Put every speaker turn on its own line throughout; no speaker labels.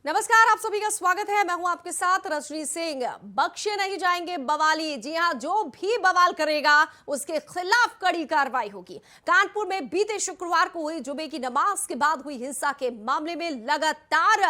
नमस्कार, आप सभी का स्वागत है। मैं हूं आपके साथ रजनी सिंह। बख्शे नहीं जाएंगे बवाली। जी हां, जो भी बवाल करेगा उसके खिलाफ कड़ी कार्रवाई होगी। कानपुर में बीते शुक्रवार को हुई जुमे की नमाज के बाद हुई हिंसा के मामले में लगातार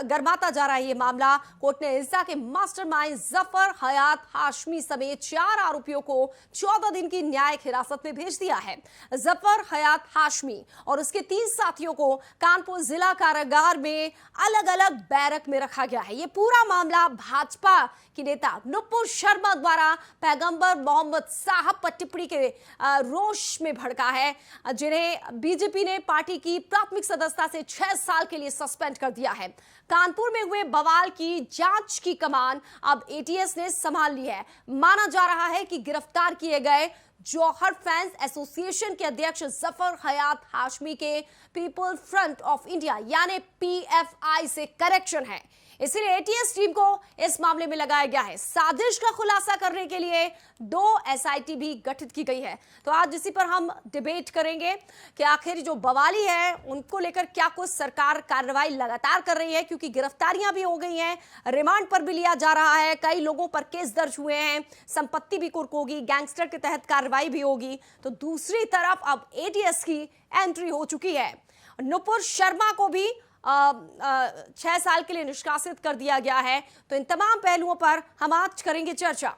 गर्माता जा रहा है ये मामला। कोर्ट ने हिंसा के मास्टरमाइंड जफर हयात हाशमी समेत 4 आरोपियों को 14 दिन की न्यायिक हिरासत में भेज दिया है। जफर हयात हाशमी और उसके 3 साथियों को कानपुर जिला कारागार में अलग अलग बैरक में रखा गया है। ये पूरा मामला भाजपा की नेता नुपुर शर्मा द्वारा पैगंबर मोहम्मद साहब पर टिप्पणी के रोष में भड़का है, जिन्हें बीजेपी ने पार्टी की प्राथमिक सदस्यता से 6 साल के लिए सस्पेंड कर दिया है। कानपुर में हुए बवाल की जांच की कमान अब एटीएस ने संभाल ली है। माना जा रहा है कि गिरफ्तार किए गए जौहर फैंस एसोसिएशन के अध्यक्ष जफर हयात हाशमी के पीपल फ्रंट ऑफ इंडिया यानी पीएफआई से कनेक्शन है, इसलिए एटीएस टीम को इस मामले में लगाया गया है। साजिश का खुलासा करने के लिए 2 एसआईटी भी गठित की गई है। तो आज इसी पर हम डिबेट करेंगे कि आखिर जो बवाली है उनको लेकर क्या कुछ सरकार कार्रवाई लगातार कर रही है, क्योंकि गिरफ्तारियां भी हो गई हैं, रिमांड पर भी लिया जा रहा है, कई लोगों पर केस दर्ज हुए हैं, संपत्ति भी कुर्क होगी, गैंगस्टर के तहत कार्रवाई भी होगी। तो दूसरी तरफ अब एटीएस की एंट्री हो चुकी है। नुपुर शर्मा को भी 6 साल के लिए निष्कासित कर दिया गया है। तो इन तमाम पहलुओं पर हम आज करेंगे चर्चा।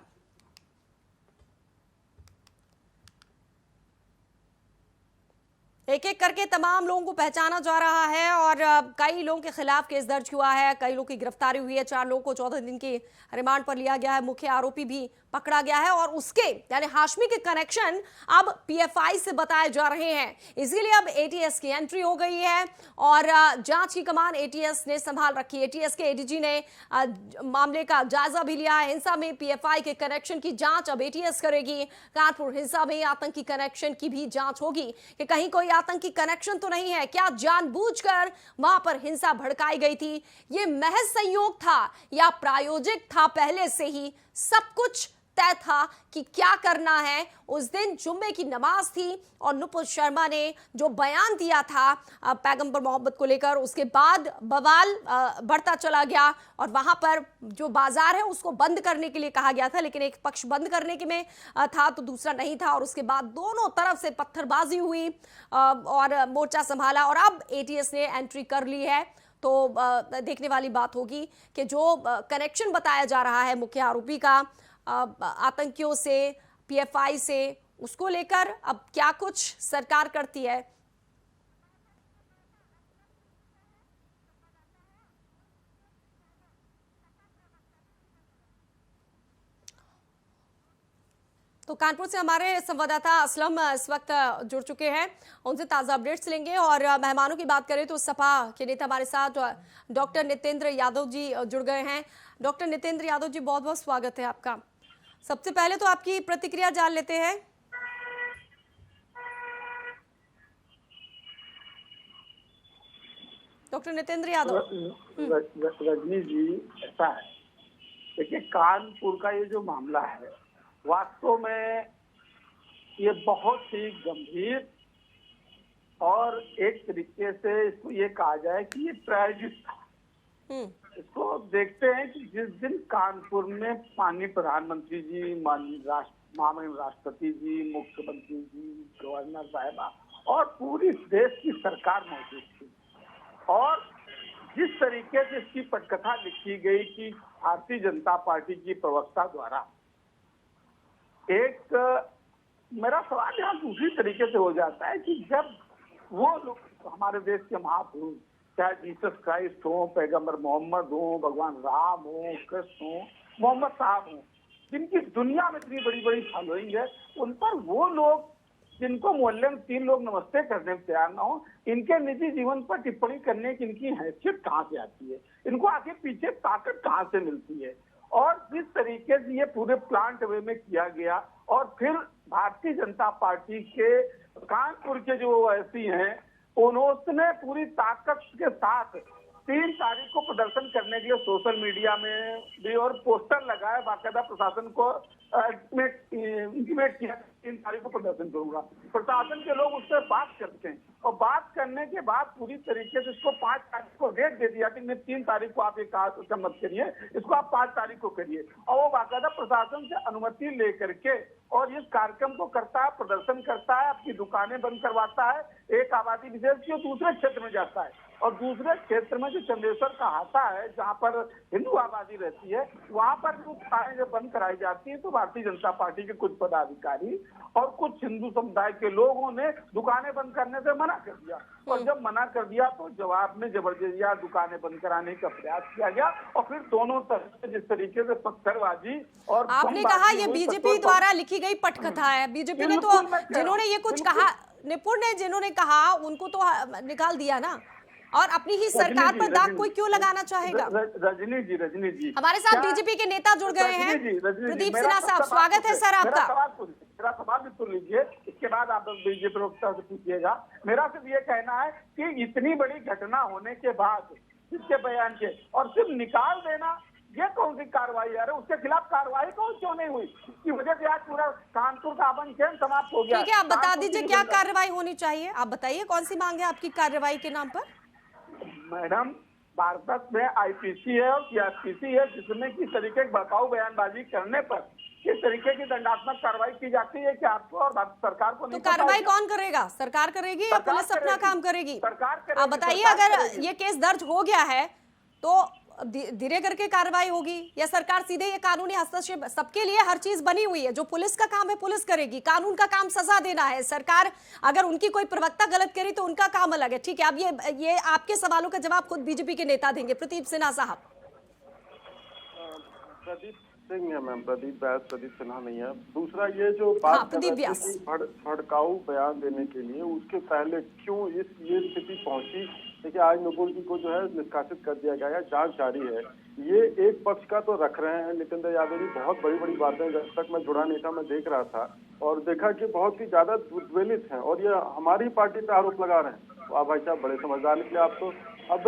एक एक करके तमाम लोगों को पहचाना जा रहा है और कई लोगों के खिलाफ केस दर्ज हुआ है, कई लोगों की गिरफ्तारी हुई है, 4 लोगों को 14 दिन की रिमांड पर लिया गया है, मुख्य आरोपी भी पकड़ा गया है और उसके यानी हाशमी के कनेक्शन अब पीएफआई से बताए जा रहे हैं। इसीलिए अब एटीएस की एंट्री हो गई है और जांच की कमान एटीएस ने संभाल रखी है। एटीएस के एडीजी ने मामले का जायजा भी लिया है। हिंसा में पीएफआई के कनेक्शन की जांच अब एटीएस करेगी। कानपुर हिंसा में आतंकी कनेक्शन की भी जांच होगी कि कहीं कोई आतंकी कनेक्शन तो नहीं है, क्या जानबूझकर वहां पर हिंसा भड़काई गई थी, ये महज संयोग था या प्रायोजिक था, पहले से ही सब कुछ तय था कि क्या करना है। उस दिन जुम्मे की नमाज थी और नुपुर शर्मा ने जो बयान दिया था पैगंबर मोहम्मद को लेकर, उसके बाद बवाल बढ़ता चला गया और वहां पर जो बाजार है उसको बंद करने के लिए कहा गया था, लेकिन एक पक्ष बंद करने के में था तो दूसरा नहीं था और उसके बाद दोनों तरफ से पत्थरबाजी हुई और मोर्चा संभाला और अब एटीएस ने एंट्री कर ली है। तो देखने वाली बात होगी कि जो कनेक्शन बताया जा रहा है मुख्य आरोपी का आतंकियों से, पीएफआई से, उसको लेकर अब क्या कुछ सरकार करती है। तो कानपुर से हमारे संवाददाता असलम इस वक्त जुड़ चुके हैं, उनसे ताज़ा अपडेट्स लेंगे। और मेहमानों की बात करें तो सपा के नेता हमारे साथ डॉक्टर नितेंद्र यादव जी जुड़ गए हैं। डॉक्टर नितेंद्र यादव जी, बहुत बहुत स्वागत है आपका। सबसे पहले तो आपकी प्रतिक्रिया जान लेते हैं। डॉक्टर नितेंद्र यादव।
रजनी जी, ऐसा है, देखिए कानपुर का ये जो मामला है वास्तव में ये बहुत ही गंभीर और एक तरीके से इसको ये कहा जाए कि ये प्रायोजित था। इसको देखते हैं कि जिस दिन कानपुर में माननीय प्रधानमंत्री जी, माननीय राष्ट्रपति जी, मुख्यमंत्री जी, गवर्नर साहिबा और पूरी देश की सरकार मौजूद थी और जिस तरीके से इसकी पटकथा लिखी गई कि भारतीय जनता पार्टी की प्रवक्ता द्वारा, एक मेरा सवाल यहाँ दूसरी तरीके से हो जाता है कि जब वो लोग हमारे देश के महापुरुष, चाहे जीसस क्राइस्ट हो, पैगंबर मोहम्मद हो, भगवान राम हो, कृष्ण हो, मोहम्मद साहब हो, जिनकी दुनिया में इतनी बड़ी बड़ी फॉलोइंग है, उन पर वो लोग जिनको मोहल्ले में 3 लोग नमस्ते करने में तैयार ना हो, इनके निजी जीवन पर टिप्पणी करने की इनकी हैसियत कहाँ से आती है, इनको आगे पीछे ताकत कहाँ से मिलती है। और जिस तरीके से ये पूरे प्लांट वे में किया गया और फिर भारतीय जनता पार्टी के कानपुर के जो ऐसी हैं, उन्होंने पूरी ताकत के साथ 3 तारीख को प्रदर्शन करने के लिए सोशल मीडिया में भी और पोस्टर लगाए, बाकायदा प्रशासन को इंटीमेट किया 3 तारीख को प्रदर्शन करूंगा। प्रशासन के लोग उससे बात करते हैं और बात करने के बाद पूरी तरीके से इसको 5 तारीख को डेट दे दिया कि 3 तारीख को आप ये काम मत करिए, इसको आप 5 तारीख को करिए। और वो बाकायदा प्रशासन से अनुमति लेकर के और इस कार्यक्रम को करता है, प्रदर्शन करता है, अपनी दुकानें बंद करवाता है, एक आबादी विशेष की और दूसरे क्षेत्र में जाता है। और दूसरे क्षेत्र में जो चंदेश्वर का हाता है, जहाँ पर हिंदू आबादी रहती है, वहाँ पर जो दुकानें जब बंद कराई जाती है तो भारतीय जनता पार्टी के कुछ पदाधिकारी और कुछ हिंदू समुदाय के लोगों ने दुकानें बंद करने से मना कर दिया। और जब मना कर दिया तो जवाब में जबरदस्ती दुकानें बंद कराने का प्रयास किया गया और फिर दोनों तरफ से जिस तरीके से पत्थरबाजी और
आपने कहा ये बीजेपी द्वारा लिखी गई पटकथा है। बीजेपी ने तो जिन्होंने ये कुछ कहा, निपुण ने जिन्होंने कहा उनको तो निकाल दिया ना, और अपनी ही सरकार पर दाग कोई क्यों लगाना चाहेगा?
रजनी जी
हमारे साथ बीजेपी के नेता जुड़ गए हैं। प्रदीप सिन्हा साहब, स्वागत है सर आपका।
मेरा सवाल भी सुन लीजिए, इसके बाद आप बीजेपी प्रवक्ता से पूछिएगा। मेरा सिर्फ ये कहना है कि इतनी बड़ी घटना होने के बाद इसके बयान के और सिर्फ निकाल देना, ये कौन सी कार्रवाई है? उसके खिलाफ कार्रवाई कौन क्यों नहीं हुई? इसकी वजह से आज पूरा कानपुर का अमन चैन समाप्त हो गया।
ठीक है, आप बता दीजिए क्या कार्रवाई होनी चाहिए, आप बताइए कौन सी मांग है आपकी कार्रवाई के नाम पर?
मैडम, भारत में आईपीसी है और सीआरपीसी है, जिसमें किस तरीके की भड़काऊ बयानबाजी करने पर किस तरीके की दंडात्मक कार्रवाई की जाती है कि आपको और सरकार को
तो
नहीं?
कार्रवाई कौन करेगा? सरकार करेगी या पुलिस अपना काम करेगी?
सरकार करेगी।
आप बताइए, अगर ये केस दर्ज हो गया है तो धीरे करके कार्रवाई होगी या सरकार सीधे ये कानूनी हस्तक्षेप? सबके लिए हर चीज बनी हुई है, जो पुलिस का काम है पुलिस करेगी, कानून का काम सजा देना है। सरकार अगर उनकी कोई प्रवक्ता गलत करी तो उनका काम अलग है। ठीक है, अब ये आपके सवालों का जवाब खुद बीजेपी के नेता देंगे। प्रदीप सिन्हा साहब।
प्रदीप सिंह है मैम, प्रदीप सिन्हा नहीं है। दूसरा, ये जो बात
प्रदीप व्यास
भड़काऊ बयान देने के लिए उसके पहले क्यों ये स्थिति पहुंची? देखिए, आज नुपुर जी को जो है निष्कासित कर दिया गया है, जांच जारी है। ये एक पक्ष का तो रख रहे हैं नितिन यादव जी, बहुत बड़ी बड़ी बातें। जब तक मैं जुड़ा नहीं था मैं देख रहा था और देखा कि बहुत ही ज्यादा उद्वेलित हैं और ये हमारी पार्टी पे आरोप लगा रहे हैं। तो आप भाई साहब बड़े समझदार निकले आप तो। अब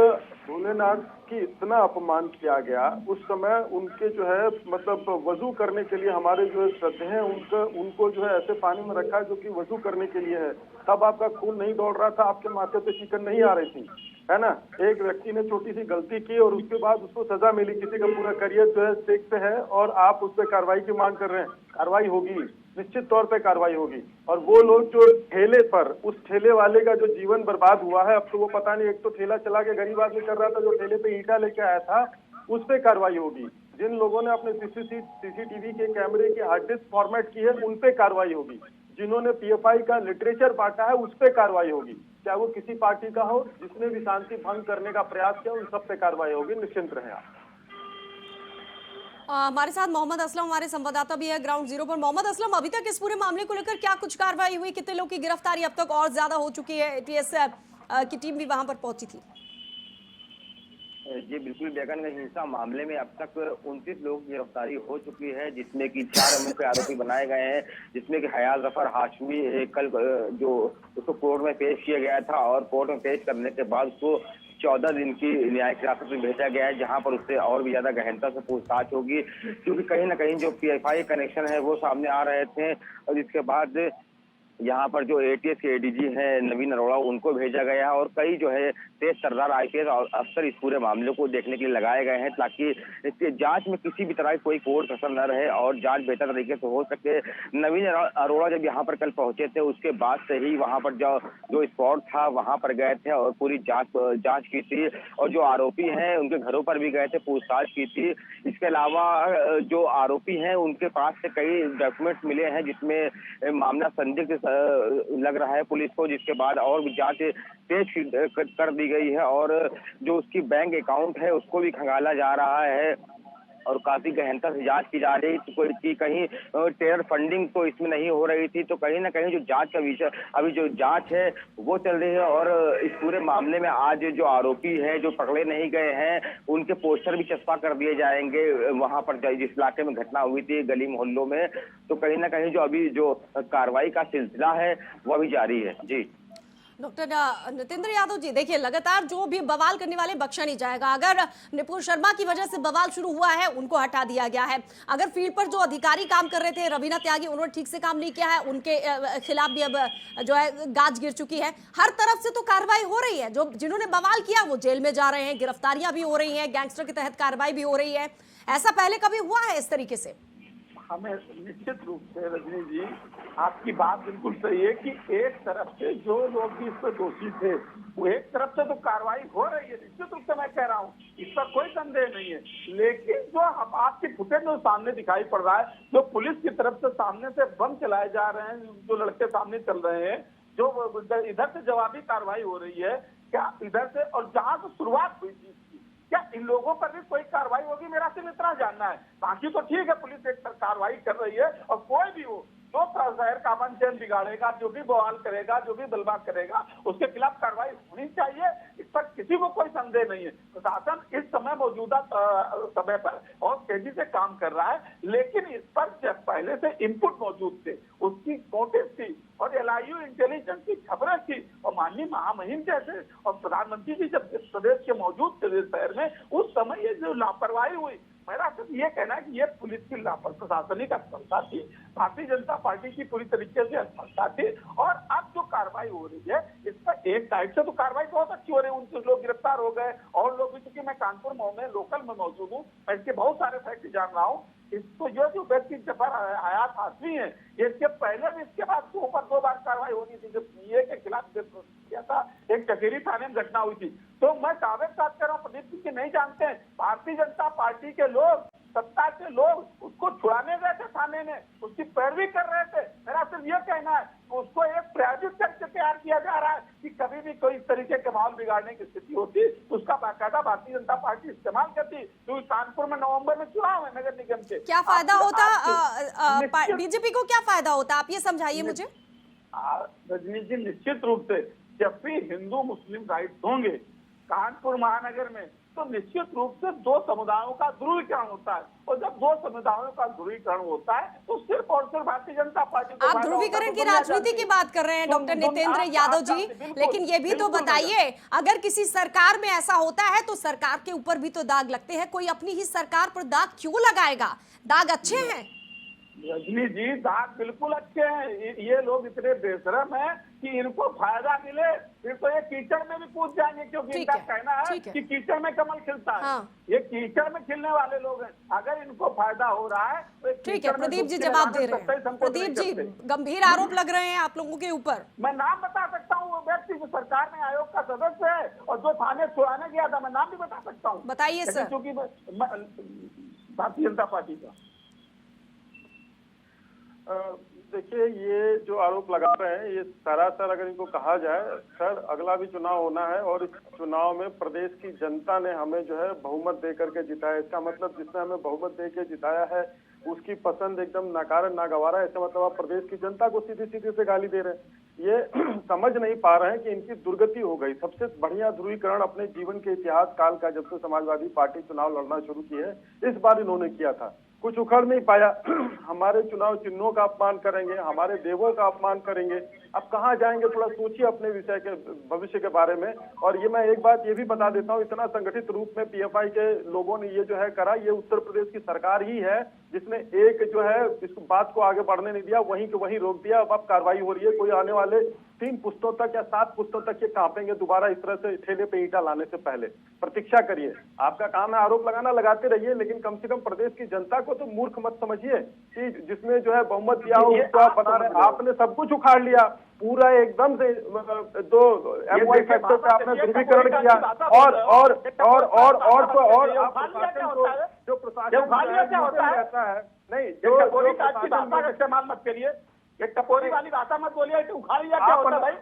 भोलेनाथ की इतना अपमान किया गया, उस समय उनके जो है मतलब वजू करने के लिए हमारे जो श्रद्धे हैं उनको जो है ऐसे पानी में रखा है जो कि वजू करने के लिए है। तब आपका खून नहीं दौड़ रहा था, आपके माथे पे शिकन नहीं आ रही थी, है ना? एक व्यक्ति ने छोटी सी गलती की और उसके बाद उसको सजा मिली। किसी का पूरा करियर जो है स्टेक पे है और आप उस पर कार्रवाई की मांग कर रहे हैं। कार्रवाई होगी, निश्चित तौर पे कार्रवाई होगी। और वो लोग जो ठेले पर, उस ठेले वाले का जो जीवन बर्बाद हुआ है, अब तो वो पता नहीं, एक तो ठेला चला के गरीब आदमी कर रहा था, जो ठेले पे ईंटा लेके आया था, उस पे कार्रवाई होगी। जिन लोगों ने अपने सीसीटीवी के कैमरे की हार्ड डिस्क फॉर्मेट की है, उन पे कार्रवाई होगी। जिन्होंने पीएफआई का लिटरेचर बांटा है, उस पे कार्रवाई होगी। चाहे वो किसी पार्टी का हो, जिसने भी शांति भंग करने का प्रयास किया, उन सब पे कार्रवाई होगी। निश्चिंत रहें आप।
हमारे साथ मोहम्मद असलम, हमारे संवाददाता भी है ग्राउंड जीरो पर। मोहम्मद असलम, अभी तक इस पूरे मामले को लेकर क्या कुछ कार्रवाई हुई? कितने लोग की गिरफ्तारी अब तक और ज्यादा हो चुकी है? एटीएस की टीम भी वहां पर पहुंची थी।
जी बिल्कुल, बेगनगंज हिंसा मामले में अब तक 29 लोगों की गिरफ्तारी हो चुकी है, जिसमें कि 4 मुख्य आरोपी बनाए गए हैं, जिसमें कि हयात जफर हाशमी कल जो उसको कोर्ट में पेश किया गया था और कोर्ट में पेश करने के बाद उसको 14 दिन की न्यायिक हिरासत में भेजा गया है, जहां पर उससे और भी ज्यादा गहनता से पूछताछ होगी, क्योंकि कहीं ना कहीं जो पीएफआई कनेक्शन है वो सामने आ रहे थे। और इसके बाद यहाँ पर जो एटीएस के एडीजी हैं नवीन अरोड़ा, उनको भेजा गया है और कई जो है तेज तर्रार आईपीएस अफसर इस पूरे मामले को देखने के लिए लगाए गए हैं, ताकि इसके जांच में किसी भी तरह की कोई कोर कसर न रहे और जांच बेहतर तरीके से हो सके। नवीन अरोड़ा जब यहाँ पर कल पहुंचे थे, उसके बाद से ही वहाँ पर जो स्पॉट था वहाँ पर गए थे और पूरी जांच की थी और जो आरोपी हैं उनके घरों पर भी गए थे, पूछताछ की थी। इसके अलावा जो आरोपी हैं उनके पास से कई डॉक्यूमेंट्स मिले हैं, जिसमें मामला संदिग्ध लग रहा है पुलिस को, जिसके बाद और भी जांच तेज कर दी गई है और जो उसकी बैंक अकाउंट है उसको भी खंगाला जा रहा है और काफी गहनता से जांच की जा रही थी। कोई कहीं टेरर फंडिंग तो इसमें नहीं हो रही थी, तो कहीं ना कहीं जो जांच का विषय, अभी जो जांच है वो चल रही है। और इस पूरे मामले में आज जो आरोपी हैं जो पकड़े नहीं गए हैं, उनके पोस्टर भी चस्पा कर दिए जाएंगे वहां पर जिस इलाके में घटना हुई थी, गली मोहल्लों में। तो कहीं ना कहीं जो अभी जो कार्रवाई का सिलसिला है वो अभी जारी है। जी
डॉक्टर नितेंद्र यादव जी, देखिए लगातार जो भी बवाल करने वाले बख्शा नहीं जाएगा। अगर निपुण शर्मा की वजह से बवाल शुरू हुआ है, उनको हटा दिया गया है। अगर फील्ड पर जो अधिकारी काम कर रहे थे, रवीना त्यागी, उन्होंने ठीक से काम नहीं किया है, उनके खिलाफ भी अब जो है गाज गिर चुकी है। हर तरफ से तो कार्रवाई हो रही है। जो जिन्होंने बवाल किया वो जेल में जा रहे हैं, गिरफ्तारियां भी हो रही हैं, गैंगस्टर के तहत कार्रवाई भी हो रही है। ऐसा पहले कभी हुआ है इस तरीके से?
हमें निश्चित रूप से रजनी जी, आपकी बात बिल्कुल सही है कि एक तरफ से जो लोग भी इस पर दोषी थे, वो एक तरफ से तो कार्रवाई हो रही है, निश्चित रूप से मैं कह रहा हूँ, इस पर कोई संदेह नहीं है। लेकिन जो आपकी फुटेज जो सामने दिखाई पड़ रहा है, जो पुलिस की तरफ से सामने से बम चलाए जा रहे हैं, जो लड़के सामने चल रहे हैं, जो इधर से जवाबी कार्रवाई हो रही है, क्या इधर से, और जहाँ से शुरुआत हुई थी, क्या इन लोगों पर भी कोई कार्रवाई होगी? मेरा सिर्फ इतना जानना है। बाकी तो ठीक है, पुलिस एक कार्रवाई कर रही है, और कोई भी हो जो शहर का अमन चैन बिगाड़ेगा, जो भी बवाल करेगा, जो भी बलवा करेगा, उसके खिलाफ कार्रवाई होनी चाहिए। इस पर किसी को कोई संदेह नहीं है। प्रशासन इस समय मौजूदा समय पर और तेजी से काम कर रहा है, लेकिन इस पर जब पहले से इनपुट मौजूद थे, उसकी नोटिस थी और LIU इंटेलिजेंस की खबरें थी, और माननीय महामहिम जैसे और प्रधानमंत्री जी जब इस प्रदेश के मौजूद थे शहर में, उस समय ये जो लापरवाही हुई, मेरा सिर्फ ये कहना है कि ये पुलिस की लापरवाही, प्रशासनिक असफलता थी, भारतीय जनता पार्टी की पूरी तरीके से असफलता थी। और अब जो कार्रवाई हो रही है, इस पर एक साइड से तो कार्रवाई बहुत अच्छी हो रही है, उनके लोग गिरफ्तार हो गए, और लोग भी, चूंकि मैं कानपुर में लोकल में मौजूद हूँ, मैं इसके बहुत सारे फैक्ट जान रहा हूँ। इसको जो व्यक्ति जफर हयात हाशमी है, इसके पहले भी इसके बाद के ऊपर 2 बार कार्रवाई होनी थी, जब PA के खिलाफ किया था, एक चकेरी थाने में घटना हुई थी। तो मैं दावे के साथ कर रहा हूँ, प्रदीप जी नहीं जानते हैं, भारतीय जनता पार्टी के लोग, सत्ता के लोग उसको छुड़ाने गए थे थाने में, उसकी पैरवी कर रहे थे। मेरा सिर्फ ये कहना है, उसको एक प्रायोजित करके तैयार किया जा रहा है कि कभी भी कोई इस तरीके के माहौल बिगाड़ने की स्थिति होती, उसका बाकायदा भारतीय जनता पार्टी इस्तेमाल करती। क्योंकि कानपुर में नवंबर में चुनाव है नगर निगम के।
क्या फायदा होता बीजेपी को? क्या फायदा होता, आप ये समझाइए मुझे।
रजनी जी, निश्चित रूप से जब भी हिंदू मुस्लिम राइट्स होंगे कानपुर महानगर में, तो निश्चित रूप से 2 समुदायों का ध्रुवीकरण होता है, और जब 2 समुदायों का ध्रुवीकरण होता है तो सिर्फ और सिर्फ भारतीय जनता पार्टी को।
आप ध्रुवीकरण की राजनीति की बात कर रहे हैं डॉक्टर नितेंद्र यादव जी, लेकिन ये भी तो बताइए, अगर किसी सरकार में ऐसा होता है तो सरकार के ऊपर भी तो दाग लगते हैं। कोई अपनी ही सरकार पर दाग क्यों लगाएगा? दाग अच्छे हैं
रजनी जी, दाग बिल्कुल अच्छे हैं। ये लोग इतने बेशरम हैं कि इनको फायदा मिले, फिर तो ये कीचड़ में भी कूद जाएंगे, क्योंकि इनका कहना है कि कीचड़ में कमल खिलता है। ये कीचड़ में खिलने वाले लोग हैं। अगर इनको फायदा हो रहा है तो
ठीक है। प्रदीप जी जवाब दे रहे हैं। प्रदीप जी, गंभीर आरोप लग रहे हैं आप लोगों के ऊपर।
मैं नाम बता सकता हूँ, वो व्यक्ति जो सरकार में आयोग का सदस्य है और जो थाने छुड़ाने गया था, मैं नाम भी बता सकता हूँ।
बताइए सर।
क्योंकि भारतीय जनता पार्टी का
देखिए, ये जो आरोप लगा रहे हैं, ये सरासर अगर इनको कहा जाए, सर अगला भी चुनाव होना है और इस चुनाव में प्रदेश की जनता ने हमें जो है बहुमत दे करके जिताया। इसका मतलब जिसने हमें बहुमत दे के जिताया है उसकी पसंद एकदम नाकारन नागवारा है। इसका मतलब आप प्रदेश की जनता को सीधे सीधे से गाली दे रहे हैं। ये समझ नहीं पा रहे हैं कि इनकी दुर्गति हो गई। सबसे बढ़िया ध्रुवीकरण अपने जीवन के इतिहास काल का, जब से समाजवादी पार्टी चुनाव लड़ना शुरू की है, इस बार इन्होंने किया था। कुछ उखड़ नहीं पाया। हमारे चुनाव चिन्हों का अपमान करेंगे, हमारे देवों का अपमान करेंगे। अब कहाँ जाएंगे, थोड़ा सोचिए अपने विषय के भविष्य के बारे में। और ये मैं एक बात ये भी बता देता हूँ, इतना संगठित रूप में PFI के लोगों ने ये जो है करा, ये उत्तर प्रदेश की सरकार ही है जिसने एक जो है इस बात को आगे बढ़ने नहीं दिया, वहीं के वहीं रोक दिया। अब कार्रवाई हो रही है। कोई आने वाले 3 पुस्तों तक या 7 पुस्तों तक ये कांपेंगे दोबारा इस तरह से ठेले पे ईंटा लाने से पहले। प्रतीक्षा करिए। आपका काम है आरोप लगाना, लगाते रहिए, लेकिन कम से कम प्रदेश की जनता को तो मूर्ख मत समझिए कि जिसने जो है बहुमत दिया हो उसको आप बना रहे। आपने सब कुछ उखाड़ लिया पूरा एकदम से। 2 MY फैक्टर पे आपने ध्रुवीकरण किया और जो प्रशासन रहता है, नहीं जो
इस्तेमाल मत करिए, ये टपोरी वाली भाषा मत बोलिए। उखाड़ लिया क्या होता है भाई?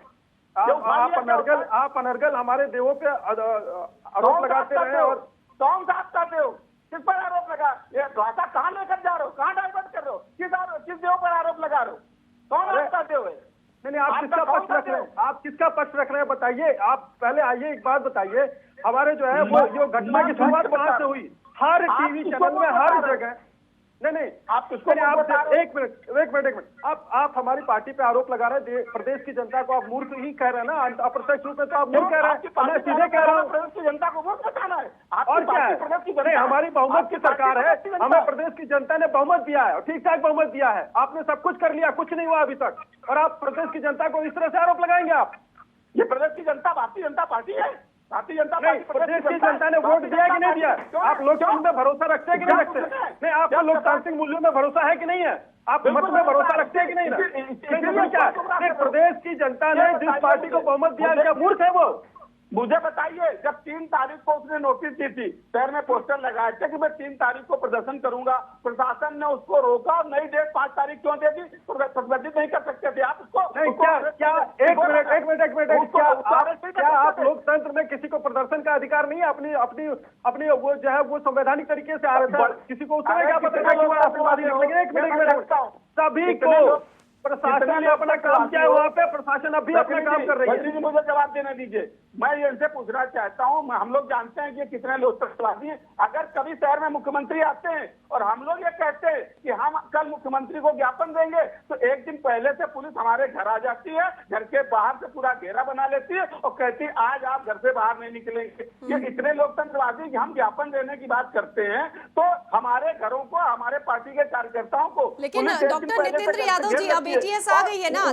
आप अनर्गल हमारे देवों पे आरोप लगाते रहे और कौन सा करते हो? किस पर आरोप लगा? ये भाषा कहाँ लेकर जा रहे हो? कहाँ डाइवर्ट कर रहे हो? किस देव पर आरोप लगा रहे हो? कौन आपका देव है? नहीं, आप किसका पक्ष रख रहे हैं? आप किसका पक्ष रख रहे हैं बताइए। आप पहले आइए, एक बात बताइए। हमारे जो है वो जो घटना की शुरुआत कहाँ से हुई? हर टीवी चैनल में, हर जगह
नहीं
आप किसको
नहीं,
मूर्ख बता रहे हो?
एक मिनट आप हमारी पार्टी पे आरोप लगा रहे हैं, प्रदेश की जनता को आप मूर्ख ही कह रहे हैं ना, अप्रत्यक्ष रूप में तो आप मूर्ख कह रहे हैं। मैं सीधे कह रहा हूँ,
प्रदेश की जनता को मूर्ख बताना है।
और क्या है? नहीं, हमारी बहुमत की सरकार है, हमें प्रदेश की जनता ने बहुमत दिया है और ठीक ठाक बहुमत दिया है। आपने सब कुछ कर लिया, कुछ नहीं हुआ अभी तक, और आप प्रदेश की जनता को इस तरह से आरोप लगाएंगे आप?
ये प्रदेश की जनता भारतीय जनता पार्टी है। भारतीय जनता
नहीं, प्रदेश की जनता ने वोट दिया कि नहीं दिया? आप लोकतंत्र में भरोसा रखते हैं कि नहीं रखते? नहीं, आपको लोकतांत्रिक मूल्यों में भरोसा है कि नहीं है? आप मत में भरोसा रखते हैं कि नहीं? नहीं, क्या नहीं, प्रदेश की जनता ने जिस पार्टी को बहुमत दिया, क्या मूर्ख है वो?
मुझे बताइए, जब 3 तारीख को उसने नोटिस दी थी, शहर में पोस्टर लगाए थे कि मैं 3 तारीख को प्रदर्शन करूंगा, प्रशासन ने उसको रोका और नई डेट 5 तारीख क्यों दे दी? प्रदर्शित नहीं कर सकते थे आप उसको?
नहीं, क्या एक मिनट क्या आप लोकतंत्र में किसी को प्रदर्शन का अधिकार नहीं है? अपनी वो जो है वो संवैधानिक तरीके से आ रहा था, किसी को उस समय क्या पता था? एक मिनट, सभी को प्रशासन ने अपना काम किया है, वहाँ पे प्रशासन अभी अपना काम कर रही है।
मुझे जवाब देने दीजिए। मैं ये इनसे पूछना चाहता हूँ, हम लोग जानते हैं कि ये कितने लोकतंत्रवादी हैं। अगर कभी शहर में मुख्यमंत्री आते हैं और हम लोग ये कहते हैं कि हम कल मुख्यमंत्री को ज्ञापन देंगे, तो एक दिन पहले से पुलिस हमारे घर आ जाती है, घर के बाहर से पूरा घेरा बना लेती है और कहती है आज आप घर से बाहर नहीं निकलेंगे। ये इतने लोकतंत्रवादी कि हम ज्ञापन देने की बात करते हैं तो हमारे घरों को, हमारे पार्टी के कार्यकर्ताओं को।
लेकिन डॉक्टर नितेंद्र यादव जी, अब एटीएस आ गई है ना,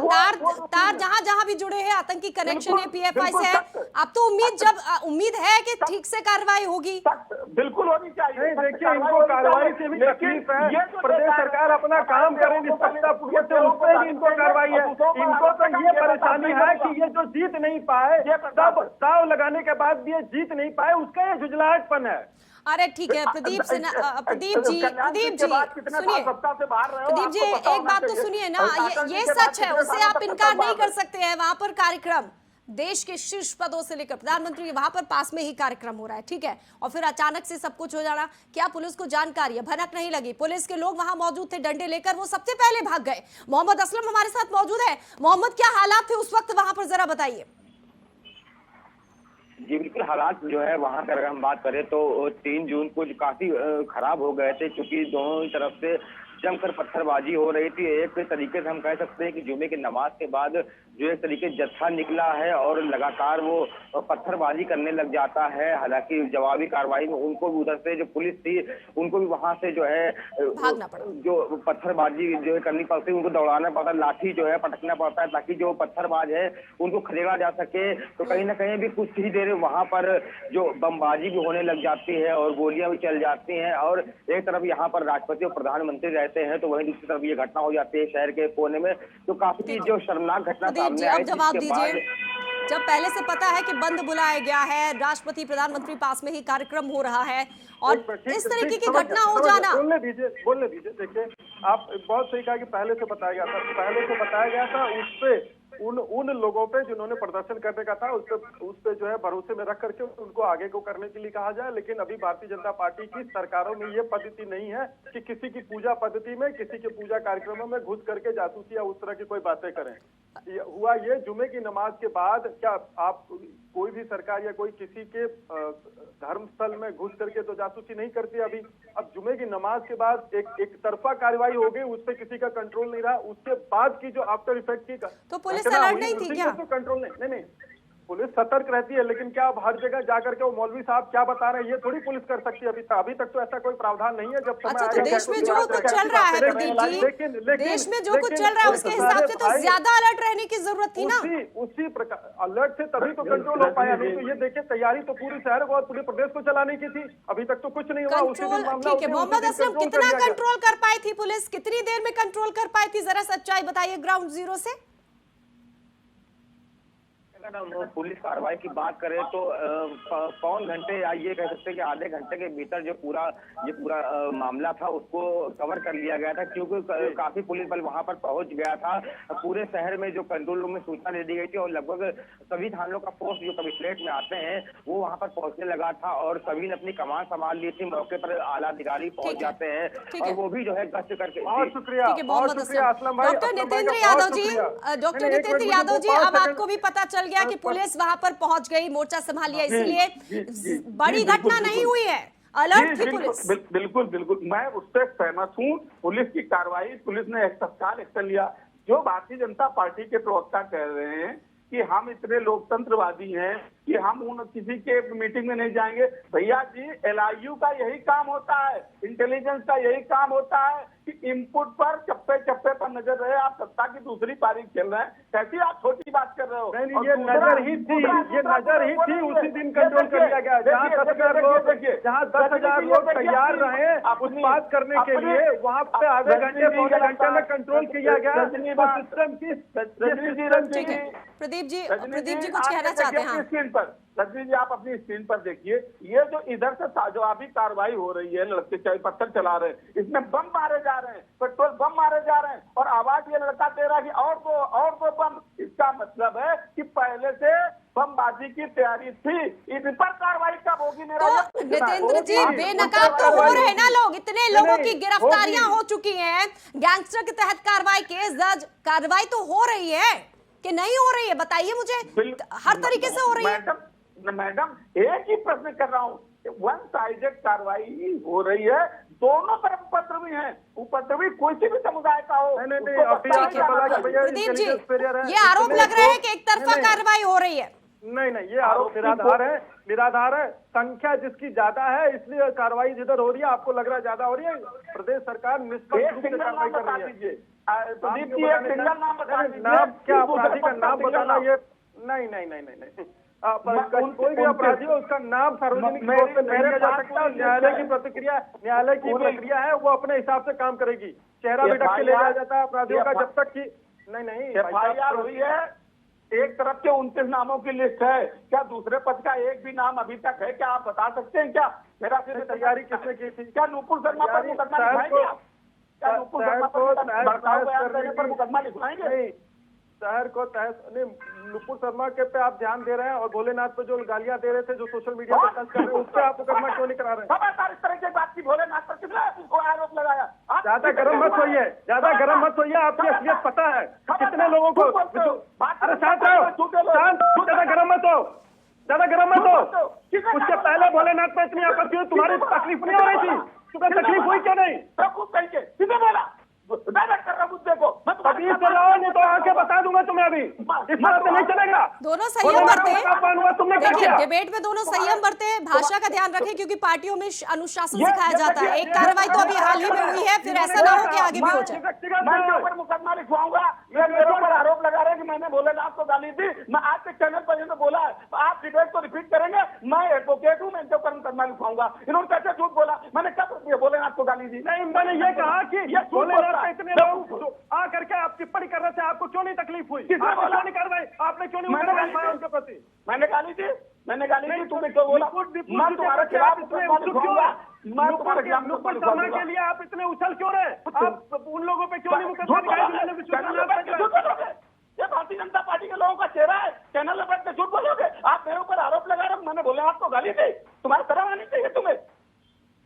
तार जहां जहां भी जुड़े हैं, आतंकी कनेक्शन है पीएफआई से है, अब तो उम्मीद है कि ठीक से कार्रवाई होगी।
बिल्कुल होनी चाहिए।
नहीं, देखिए, इनको कार्रवाई से भी तकलीफ है। प्रदेश सरकार अपना काम करे निष्पक्षतापूर्वक, से उससे भी इनको कार्रवाई है। इनको तो ये परेशानी है कि ये जो जीत नहीं पाए, तब दाव लगाने के बाद भी ये जीत नहीं पाए, उसका ये झुंझलाहटपन है।
अरे ठीक है प्रदीप जी, सुनिए प्रदीप जी, एक बात तो सुनिए ना, ये सच है, उससे आप इनकार नहीं कर सकते हैं। वहां पर कार्यक्रम देश के शीर्ष पदों से लेकर प्रधानमंत्री वहां पर पास में ही कार्यक्रम हो रहा है, ठीक है, और फिर अचानक से सब कुछ हो जाना, क्या पुलिस को जानकारी है? भनक नहीं लगी? पुलिस के लोग वहां मौजूद थे, डंडे लेकर वो सबसे पहले भाग गए। मोहम्मद असलम हमारे साथ मौजूद है। मोहम्मद, क्या हालात थे उस वक्त वहां पर, जरा बताइए।
जी बिल्कुल, हालात जो है वहां पर अगर हम बात करें तो 3 जून को काफी खराब हो गए थे, क्योंकि दोनों ही तरफ से जमकर पत्थरबाजी हो रही थी। एक तरीके से हम कह सकते हैं कि जुमे की नमाज के बाद जो एक तरीके जत्था निकला है और लगातार वो पत्थरबाजी करने लग जाता है। हालांकि जवाबी कार्रवाई में उनको भी उधर से जो पुलिस थी उनको भी वहां से जो है
भागना पड़ा,
जो पत्थरबाजी जो है करनी पड़ती है, उनको दौड़ाना पड़ता है, लाठी जो है पटकना पड़ता है ताकि जो पत्थरबाज है उनको खदेड़ा जा सके। तो कहीं ना कहीं भी कुछ ही देर वहां पर जो बमबाजी भी होने लग जाती है और गोलियां भी चल जाती हैं, और एक तरफ यहाँ पर राष्ट्रपति और प्रधानमंत्री रहते हैं तो वहीं दूसरी तरफ ये घटना हो जाती है शहर के कोने में। तो काफी जो शर्मनाक घटना सामने आई,
जवाब दीजिए, जब पहले से पता है कि बंद बुलाया गया है, राष्ट्रपति प्रधानमंत्री पास में ही कार्यक्रम हो रहा है और इस तरीके की घटना हो जाना।
बोलने दीजिए। देखिए, आप बहुत सही कहा कि पहले से बताया गया था उससे उन लोगों पे जिन्होंने प्रदर्शन करने का था उस पे जो है भरोसे में रख करके उनको आगे को करने के लिए कहा जाए। लेकिन अभी भारतीय जनता पार्टी की सरकारों में ये पद्धति नहीं है कि किसी की पूजा पद्धति में, किसी के पूजा कार्यक्रमों में घुस करके जासूसी या उस तरह की कोई बातें करें। हुआ ये जुमे की नमाज के बाद, क्या आप कोई भी सरकार या कोई किसी के धर्मस्थल में घुस करके तो जासूसी नहीं करती अभी। अब जुमे की नमाज के बाद एक तरफा कार्रवाई हो गई, उस पर किसी का कंट्रोल नहीं रहा। उसके बाद की जो आफ्टर इफेक्ट की
तो पुलिस अलर्ट नहीं थी क्या?
तो कंट्रोल नहीं, पुलिस सतर्क रहती है, लेकिन क्या अब हर जगह जाकर के वो मौलवी साहब क्या बता रहे हैं ये थोड़ी पुलिस कर सकती है? अभी तक तो ऐसा कोई प्रावधान नहीं है। जब
अच्छा, तो देश में जो कुछ चल रहा है प्रदीप जी, देश में जो कुछ चल रहा है उसके हिसाब से तो ज्यादा अलर्ट रहने की जरूरत थी ना।
उसी प्रकार अलर्ट से तभी तो कंट्रोल हो पाया। नहीं तो ये देखिए, तैयारी तो पूरी शहर को और पूरे प्रदेश को चलाने की थी, अभी तक तो कुछ नहीं हुआ।
ठीक है, मोहम्मद असलम, कितना कंट्रोल कर पाई थी पुलिस, कितनी देर में कंट्रोल कर पाई थी, जरा सच्चाई बताइए ग्राउंड जीरो से।
पुलिस कार्रवाई की बात करें तो पौन घंटे या ये कह सकते हैं कि आधे घंटे के भीतर जो ये पूरा मामला था उसको कवर कर लिया गया था, क्योंकि काफी पुलिस बल वहां पर पहुंच गया था। पूरे शहर में जो कंट्रोल रूम में सूचना दे दी गई थी और लगभग सभी थानों का फोर्स जो कमिश्नरेट में आते हैं वो वहां पर पहुंचने लगा था और सभी ने अपनी कमान संभाल ली थी। मौके पर आला अधिकारी पहुंच जाते हैं और वो भी जो है गश्त करके।
बहुत शुक्रिया
डॉक्टर नितेंद्र यादव जी, अब आपको भी पता चल गया कि पुलिस वहां पर पहुंच गई, मोर्चा संभाल लिया, इसलिए बड़ी घटना नहीं हुई है। अलर्ट थी
बिल्कुल,
पुलिस।
बिल्कुल बिल्कुल मैं उससे सहमत हूँ। पुलिस की कार्रवाई, पुलिस ने एक तत्काल एक्शन लिया। जो भारतीय जनता पार्टी के प्रवक्ता कह रहे हैं कि हम इतने लोकतंत्रवादी हैं कि हम उन किसी के मीटिंग में नहीं जाएंगे। भैया जी, LIU का यही काम होता है, इंटेलिजेंस का यही काम होता है कि इनपुट पर चप्पे चप्पे पर नजर रहे। आप सत्ता की दूसरी पारी खेल रहे हैं, कैसी आप छोटी बात कर रहे हो?
नहीं, ये नजर ही थी, ये नजर ही थी, उसी दिन कंट्रोल कर लिया गया। जहाँ 10,000 लोग तैयार रहे उस बात करने के लिए, वहाँ पे आधे घंटे पौने घंटे में कंट्रोल किया गया। सिस्टम की
प्रदीप जी कुछ कहना चाहते हैं?
स्क्रीन पर रजनी जी, आप अपनी स्क्रीन पर देखिए, ये जो इधर से ताजवाबी कार्रवाई हो रही है, लड़के पत्थर चला रहे हैं, इसमें बम मारे जा रहे हैं, पेट्रोल बम मारे जा रहे हैं, और आवाज ये लड़का दे रहा है कि और दो बम। इसका मतलब है कि पहले से बमबाजी की तैयारी थी। इस पर कार्रवाई कब होगी? मेरा
तो नितेंद्र जी, बेनकाब तो हो रहे हैं ना लोग, इतने लोगों की गिरफ्तारियां हो चुकी हैं, गैंगस्टर के तहत कार्रवाई, केस दर्ज, कार्रवाई तो हो रही है कि नहीं हो रही है? बताइए मुझे, हर तरीके से हो रही है।
मैडम एक ही प्रश्न कर रहा हूँ, वन साइडेड कार्रवाई हो रही है, दोनों तरफ उपद्रवी हैं, उपद्रवी कोई सी भी समुदाय का हो।
प्रदीप जी, ये आरोप लग रहे हैं कि एक तरफा कार्रवाई हो रही है।
नहीं, ये आरोप निराधार है। संख्या जिसकी ज्यादा है इसलिए कार्रवाई जिधर हो रही है, आपको लग रहा है ज्यादा हो रही है। प्रदेश सरकार निष्पक्ष रूप से कार्रवाई कर रही है। नाम क्या अपराधी का नाम बताना, ये नहीं। कोई भी अपराधी हो उसका नाम सार्वजनिक तौर पर नहीं लिया जा सकता। न्यायालय की प्रक्रिया है, वो अपने हिसाब से काम करेगी। चेहरा भी ढक के ले जाया जाता है अपराधियों का, जब तक कि नहीं
FIR हुई है। एक तरफ के 29 नामों की लिस्ट है, क्या दूसरे पद का एक भी नाम अभी तक है? क्या आप बता सकते हैं? क्या मेरा फिर तैयारी किसने की थी? क्या नुपुर शर्मा पर मुकदमा लिखवाएंगे आप? क्या नुपुर शर्मा पर मुकदमा लिखवाएंगे?
शहर को नुपुर शर्मा के पे आप ध्यान दे रहे हैं, और भोलेनाथ पे जो गालियां दे रहे थे, जो सोशल मीडिया पे टच कर रहे हैं, उस पर आप मुकदमा क्यों नहीं करा रहे हैं?
इस तरह की बात की, भोलेनाथ पर कितना आरोप लगाया?
ज्यादा गर्म मत होइए, आपकी असलियत पता है कितने लोगों को। अरे शांत रहो, ज्यादा गर्म मत हो। उसके पहले भोलेनाथ पे इतनी आपत्ति हुई, तुम्हारी तकलीफ नहीं हो रही थी? तुम्हें तकलीफ हुई क्यों नहीं?
बोला कर रहा मुद्दे को
अभी चलाओ, नहीं तो आके बता दूंगा तुम्हें। अभी इस बात से नहीं चलेगा।
दोनों संयम बरते हैं,
तुमने क्या किया?
डिबेट में दोनों संयम बरते हैं, भाषा का ध्यान रखें, क्योंकि पार्टियों में अनुशासन सिखाया जाता है। एक कार्रवाई तो अभी हाल ही में हुई है, फिर ऐसा ना हो कि आगे भी हो जाए।
मैं मुकदमा लिखवाऊंगा। मेरे ऊपर आरोप लगा रहे हैं कि मैंने भोलेनाथ को गाली दी। मैं आज के चैनल पर तो बोला है, आप डिबेट को रिपीट करेंगे। मैं एडवोकेट हूँ, मैं इनके ऊपर मुकदमा लिखवाऊंगा। इन्होंने कैसे झूठ बोला? मैंने कब भोलेनाथ को गाली दी?
नहीं, मैंने ये कहा कि भोलेनाथ पे इतने लोग आ करके आप टिप्पणी कर रहे थे, आपको क्यों नहीं तकलीफ हुई? आपने क्यों नहीं कार्रवाई? आपने क्यों नहीं उनके प्रति?
मैंने गाली दी? तुमने क्यों बोला? मैं तुम्हारे खिलाफ
नुपुर शर्मा के लिए आप इतने उछल क्यों रहे? आप उन लोगों पे क्यों नहीं मुकदमा दिखाया?
ये भारतीय जनता पार्टी के लोगों का चेहरा है। चैनल पर के झूठ बोलोगे? आप मेरे ऊपर आरोप लगा रहे हो, मैंने बोला आपको गाली दी। तुम्हारी तरह आनी चाहिए तुम्हें।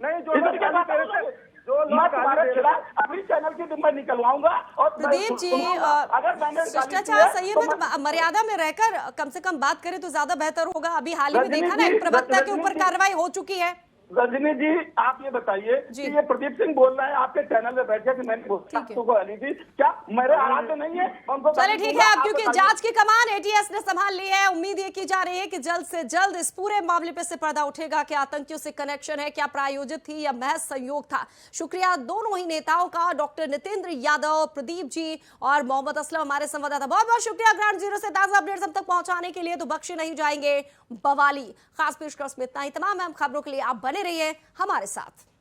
नहीं, जो
मैं तुम्हारे खिलाफ अपनी चैनल की मैं निकलवाऊंगा। और
प्रदीप जी, शिष्टाचार संयमित मर्यादा में रहकर कम से कम बात करें तो ज्यादा बेहतर होगा। अभी हाल ही में देखा ना, एक प्रवक्ता के ऊपर कार्रवाई हो चुकी है।
रजनी जी, आप ये बताइए कि ये प्रदीप सिंह बोल रहे हैं आपके चैनल में बैठे कि मैंने को गाली दी, क्या मेरे आराध्य नहीं है?
चलिए ठीक है, अब क्योंकि जांच की कमान ATS ने संभाल ली है, उम्मीद ये की जा रही है कि जल्द से जल्द इस पूरे मामले पे से पर्दा उठेगा। क्या आतंकियों से कनेक्शन है, क्या प्रायोजित थी या महज संयोग था? शुक्रिया दोनों ही नेताओं का, डॉक्टर नितेंद्र यादव, प्रदीप जी और मोहम्मद असलम हमारे संवाददाता। बहुत बहुत शुक्रिया ग्राउंड जीरो से ताजा अपडेट्स हम तक पहुंचाने के लिए। तो बख्शे नहीं जाएंगे बवाली, खास पेशकश में इतना ही। तमाम अहम खबरों के लिए आप बने रहिए हमारे साथ।